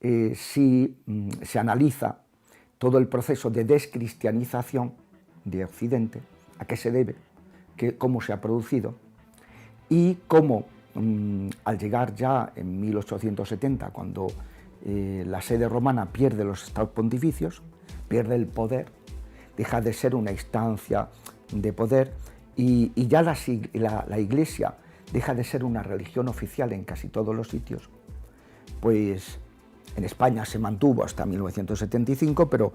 si se analiza todo el proceso de descristianización de Occidente, a qué se debe, cómo se ha producido y cómo al llegar ya en 1870, cuando la sede romana pierde los estados pontificios, pierde el poder, deja de ser una instancia de poder y ya la Iglesia deja de ser una religión oficial en casi todos los sitios, pues en España se mantuvo hasta 1975, pero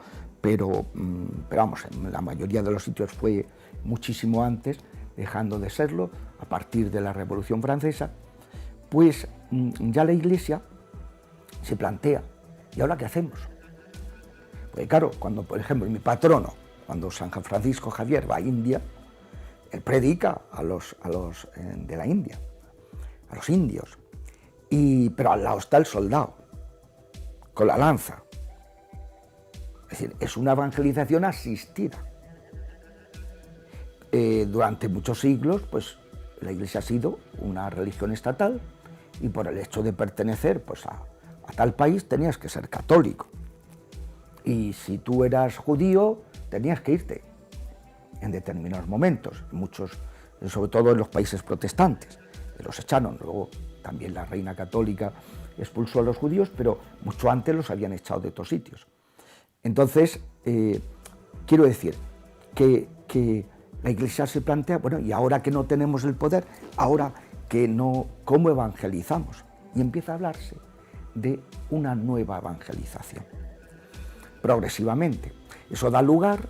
vamos, en la mayoría de los sitios fue muchísimo antes, dejando de serlo a partir de la Revolución Francesa, pues ya la Iglesia se plantea, ¿y ahora qué hacemos? Porque claro, cuando, por ejemplo, mi patrono, cuando San Francisco Javier va a India, él predica a los de la India, a los indios, pero al lado está el soldado, con la lanza. Es decir, es una evangelización asistida. Durante muchos siglos, pues la Iglesia ha sido una religión estatal y por el hecho de pertenecer pues, a tal país tenías que ser católico. Y si tú eras judío, tenías que irte en determinados momentos, muchos, sobre todo en los países protestantes, los echaron. Luego también la reina católica expulsó a los judíos, pero mucho antes los habían echado de otros sitios. Entonces, quiero decir que la Iglesia se plantea, bueno, y ahora que no tenemos el poder, ahora que no, ¿cómo evangelizamos? Y empieza a hablarse de una nueva evangelización, progresivamente. Eso da lugar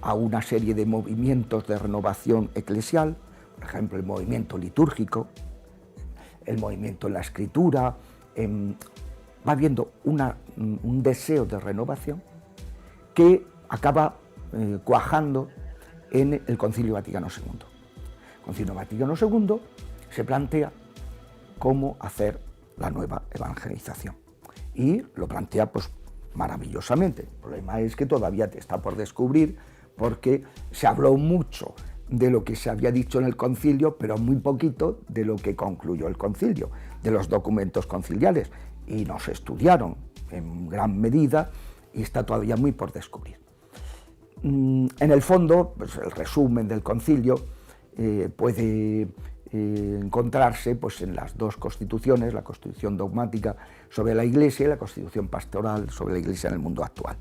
a una serie de movimientos de renovación eclesial, por ejemplo, el movimiento litúrgico, el movimiento en la escritura, va habiendo un deseo de renovación que acaba cuajando en el Concilio Vaticano II. El Concilio Vaticano II se plantea cómo hacer la nueva evangelización y lo plantea pues maravillosamente. El problema es que todavía está por descubrir, porque se habló mucho de lo que se había dicho en el concilio, pero muy poquito de lo que concluyó el concilio, de los documentos conciliares, y no se estudiaron en gran medida y está todavía muy por descubrir. En el fondo, pues, el resumen del concilio puede encontrarse pues, en las dos constituciones, la Constitución dogmática sobre la Iglesia y la Constitución pastoral sobre la Iglesia en el mundo actual,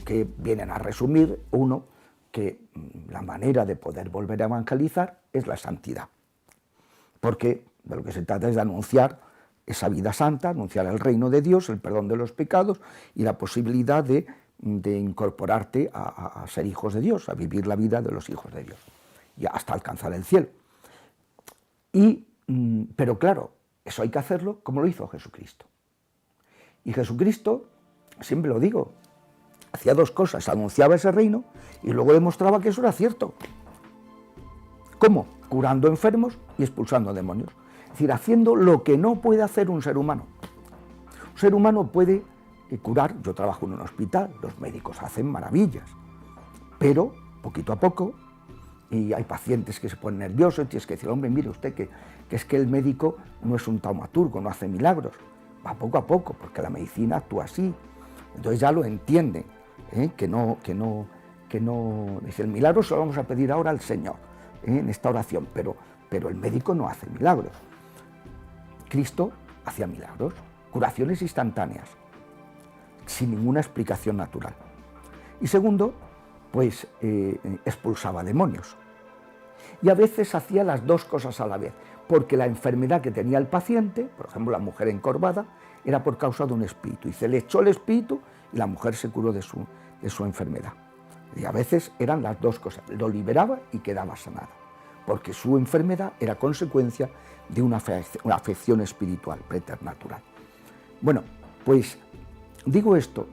que vienen a resumir, uno, que la manera de poder volver a evangelizar es la santidad, porque de lo que se trata es de anunciar esa vida santa, anunciar el reino de Dios, el perdón de los pecados y la posibilidad de incorporarte a ser hijos de Dios, a vivir la vida de los hijos de Dios, y hasta alcanzar el cielo. Pero claro, eso hay que hacerlo como lo hizo Jesucristo. Y Jesucristo, siempre lo digo, hacía dos cosas: anunciaba ese reino y luego demostraba que eso era cierto. ¿Cómo? Curando enfermos y expulsando demonios. Es decir, haciendo lo que no puede hacer un ser humano. Un ser humano puede curar. Yo trabajo en un hospital, los médicos hacen maravillas, pero poquito a poco, y hay pacientes que se ponen nerviosos y tienes que decir, hombre, mire usted que es que el médico no es un taumaturgo, no hace milagros. Va poco a poco, porque la medicina actúa así. Entonces ya lo entienden, que no, dice, el milagro se lo vamos a pedir ahora al Señor, en esta oración, pero el médico no hace milagros. Cristo hacía milagros, curaciones instantáneas, sin ninguna explicación natural. Y segundo, pues expulsaba demonios. Y a veces hacía las dos cosas a la vez, porque la enfermedad que tenía el paciente, por ejemplo la mujer encorvada, era por causa de un espíritu, y se le echó el espíritu y la mujer se curó de su enfermedad. Y a veces eran las dos cosas, lo liberaba y quedaba sanada, porque su enfermedad era consecuencia de una afección espiritual, preternatural. Bueno, pues digo esto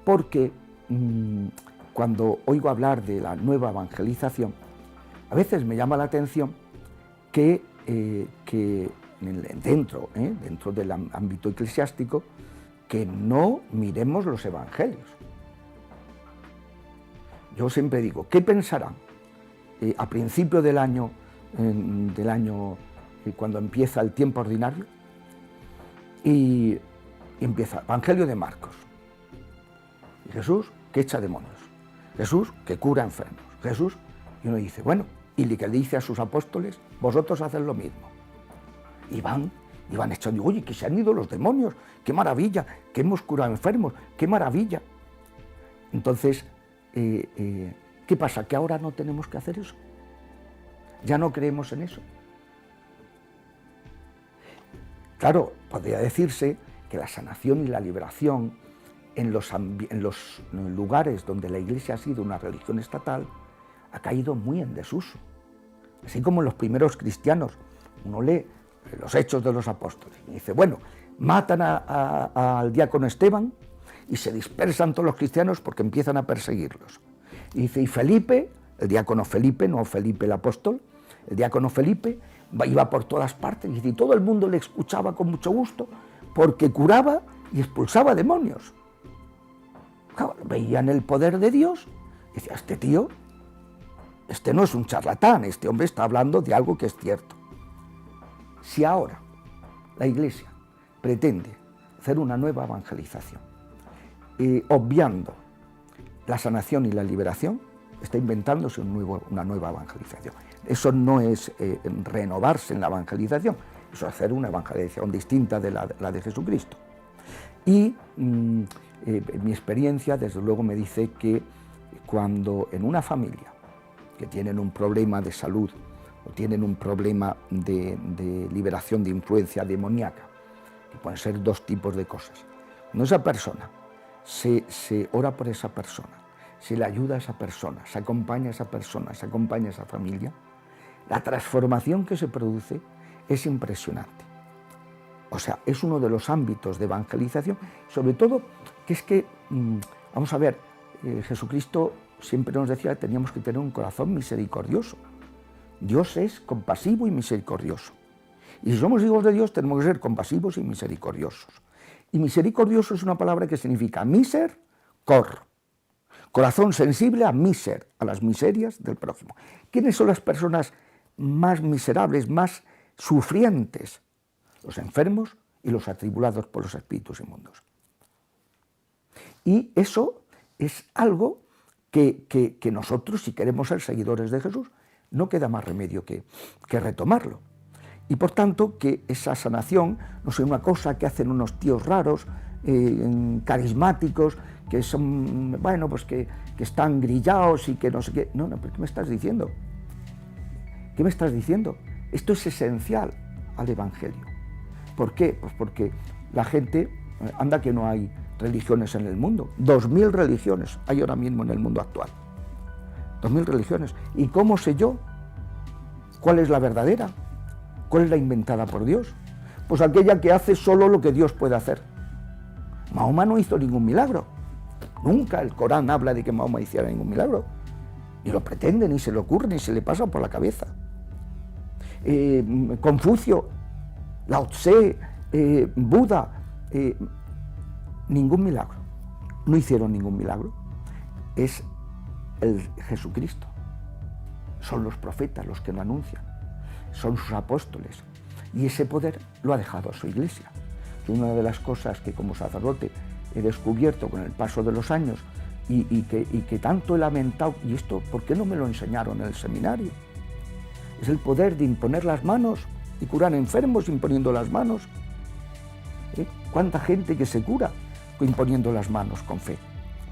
porque cuando oigo hablar de la nueva evangelización, a veces me llama la atención que dentro del ámbito eclesiástico, que no miremos los evangelios. Yo siempre digo, ¿qué pensarán a principio del año cuando empieza el tiempo ordinario? Y Y empieza, Evangelio de Marcos. Y Jesús que echa demonios. Jesús que cura enfermos. Jesús, y uno dice, bueno, y que le dice a sus apóstoles, vosotros haced lo mismo. Y van echando, oye, que se han ido los demonios, qué maravilla, que hemos curado enfermos, qué maravilla. Entonces, ¿qué pasa? ¿Que ahora no tenemos que hacer eso? ¿Ya no creemos en eso? Claro, podría decirse que la sanación y la liberación en los lugares donde la Iglesia ha sido una religión estatal ha caído muy en desuso. Así como en los primeros cristianos, uno lee los Hechos de los Apóstoles y dice, bueno, matan al diácono Esteban y se dispersan todos los cristianos porque empiezan a perseguirlos. Y dice, y Felipe, el diácono Felipe, no Felipe el apóstol, el diácono Felipe iba por todas partes y todo el mundo le escuchaba con mucho gusto porque curaba y expulsaba demonios. Claro, veían el poder de Dios y decía, este tío, este no es un charlatán, este hombre está hablando de algo que es cierto. Si ahora la Iglesia pretende hacer una nueva evangelización, obviando la sanación y la liberación, está inventándose una nueva evangelización. Eso no es renovarse en la evangelización, eso es hacer una evangelización distinta de la de Jesucristo. Y mi experiencia, desde luego, me dice que cuando en una familia que tienen un problema de salud o tienen un problema de liberación de influencia demoníaca, que pueden ser dos tipos de cosas, cuando esa persona se ora por esa persona, se le ayuda a esa persona, se acompaña a esa persona, se acompaña a esa familia, la transformación que se produce es impresionante. O sea, es uno de los ámbitos de evangelización, sobre todo que es que, vamos a ver, Jesucristo siempre nos decía que teníamos que tener un corazón misericordioso. Dios es compasivo y misericordioso. Y si somos hijos de Dios tenemos que ser compasivos y misericordiosos. Y misericordioso es una palabra que significa miser, cor. Corazón sensible a miser, a las miserias del prójimo. ¿Quiénes son las personas más miserables, más sufrientes? Los enfermos y los atribulados por los espíritus inmundos. Y eso es algo que nosotros, si queremos ser seguidores de Jesús, no queda más remedio que retomarlo. Y por tanto, que esa sanación no sea una cosa que hacen unos tíos raros, carismáticos, que son, bueno, pues que están grillados y que no sé qué. No, pero ¿qué me estás diciendo? ¿Qué me estás diciendo? Esto es esencial al Evangelio. ¿Por qué? Pues porque la gente, anda que no hay religiones en el mundo, 2000 religiones hay ahora mismo en el mundo actual. 2000 religiones. ¿Y cómo sé yo cuál es la verdadera? ¿Cuál es la inventada por Dios? Pues aquella que hace solo lo que Dios puede hacer. Mahoma no hizo ningún milagro. Nunca el Corán habla de que Mahoma hiciera ningún milagro. Ni lo pretende, ni se le ocurre, ni se le pasa por la cabeza. Confucio, Lao Tse, Buda, ningún milagro. No hicieron ningún milagro. Es el Jesucristo. Son los profetas los que lo anuncian. Son sus apóstoles. Y ese poder lo ha dejado a su Iglesia. Y una de las cosas que como sacerdote he descubierto con el paso de los años y que tanto he lamentado, y esto, ¿por qué no me lo enseñaron en el seminario? Es el poder de imponer las manos y curar enfermos imponiendo las manos. ¿Cuánta gente que se cura imponiendo las manos con fe?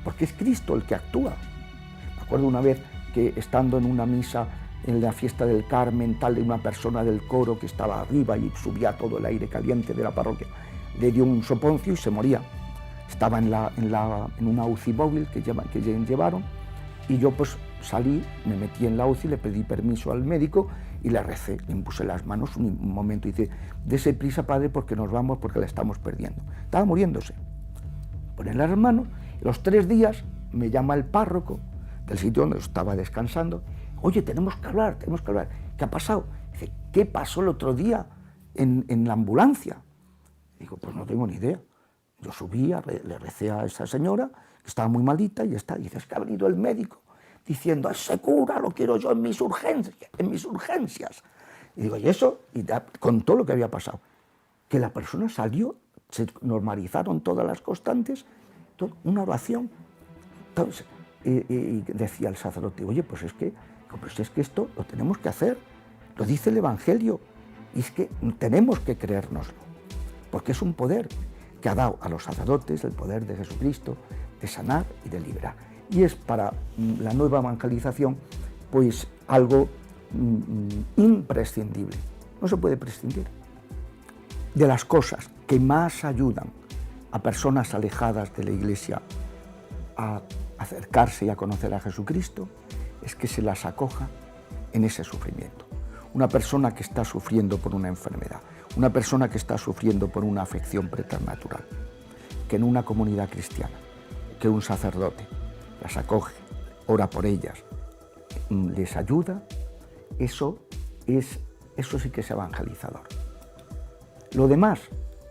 Porque es Cristo el que actúa. Me acuerdo una vez que estando en una misa en la fiesta del Carmen, tal de una persona del coro que estaba arriba y subía todo el aire caliente de la parroquia, le dio un soponcio y se moría. Estaba en una UCI móvil que llevaron y yo pues salí, me metí en la UCI, le pedí permiso al médico y le recé, le impuse las manos un momento y dice, dese prisa padre porque nos vamos, porque la estamos perdiendo. Estaba muriéndose. Ponen las manos, y los 3 días me llama el párroco del sitio donde estaba descansando, oye, tenemos que hablar, ¿qué ha pasado? Dice, ¿qué pasó el otro día en la ambulancia? Digo, pues no tengo ni idea. Yo subí, le recé a esa señora, que estaba muy malita, y está. Y dice, es que ha venido el médico diciendo, ese cura lo quiero yo en mis urgencias. Y digo, ¿y eso? Y contó lo que había pasado. Que la persona salió se normalizaron todas las constantes, una oración. Entonces, y decía el sacerdote, oye, pues es que esto lo tenemos que hacer, lo dice el Evangelio, y es que tenemos que creérnoslo, porque es un poder que ha dado a los sacerdotes el poder de Jesucristo de sanar y de liberar. Y es para la nueva evangelización pues algo imprescindible, no se puede prescindir. De las cosas que más ayudan a personas alejadas de la Iglesia a acercarse y a conocer a Jesucristo es que se las acoja en ese sufrimiento. Una persona que está sufriendo por una enfermedad, una persona que está sufriendo por una afección preternatural, que en una comunidad cristiana, que un sacerdote las acoge, ora por ellas, les ayuda, eso sí que es evangelizador. Lo demás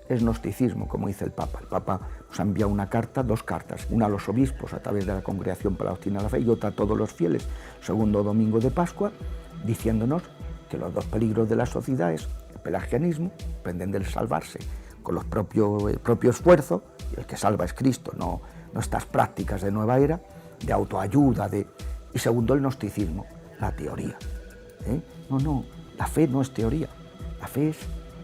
es gnosticismo, como dice el Papa. El Papa nos ha enviado una carta, dos cartas, una a los obispos a través de la Congregación para la Doctrina de la Fe y otra a todos los fieles, segundo domingo de Pascua, diciéndonos que los dos peligros de la sociedad es el pelagianismo, pretender del salvarse con el propio esfuerzo, y el que salva es Cristo, no estas prácticas de nueva era, de autoayuda, y segundo el gnosticismo, la teoría. No, la fe no es teoría, la fe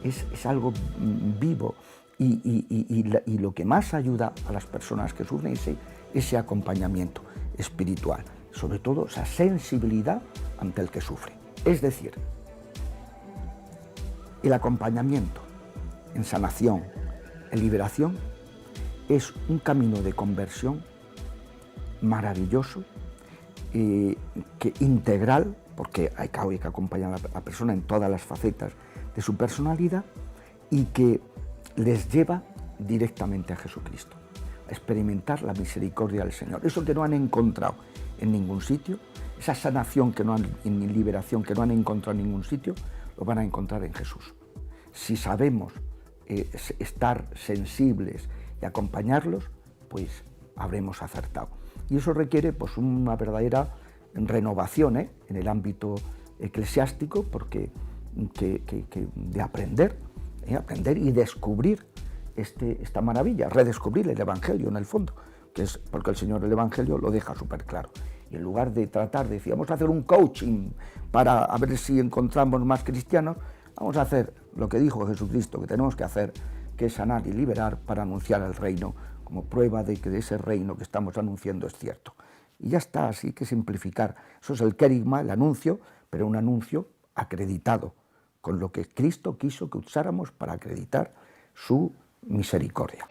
es algo vivo y lo que más ayuda a las personas que sufren es ese acompañamiento espiritual, sobre todo esa sensibilidad ante el que sufre. Es decir, el acompañamiento en sanación, en liberación, es un camino de conversión maravilloso, integral, porque hay que acompañar a la persona en todas las facetas de su personalidad y que les lleva directamente a Jesucristo, a experimentar la misericordia del Señor. Eso que no han encontrado en ningún sitio, esa sanación en liberación que no han encontrado en ningún sitio, lo van a encontrar en Jesús. Si sabemos estar sensibles y acompañarlos, pues habremos acertado. Y eso requiere pues una verdadera renovación en el ámbito eclesiástico, porque de aprender y descubrir esta maravilla, redescubrir el Evangelio en el fondo, que es porque el Señor el Evangelio lo deja súper claro. Y en lugar de tratar, decíamos, hacer un coaching para a ver si encontramos más cristianos, vamos a hacer lo que dijo Jesucristo que tenemos que hacer, que es sanar y liberar para anunciar el reino, como prueba de que ese reino que estamos anunciando es cierto. Y ya está, así que simplificar. Eso es el querigma, el anuncio, pero un anuncio acreditado, con lo que Cristo quiso que usáramos para acreditar su misericordia.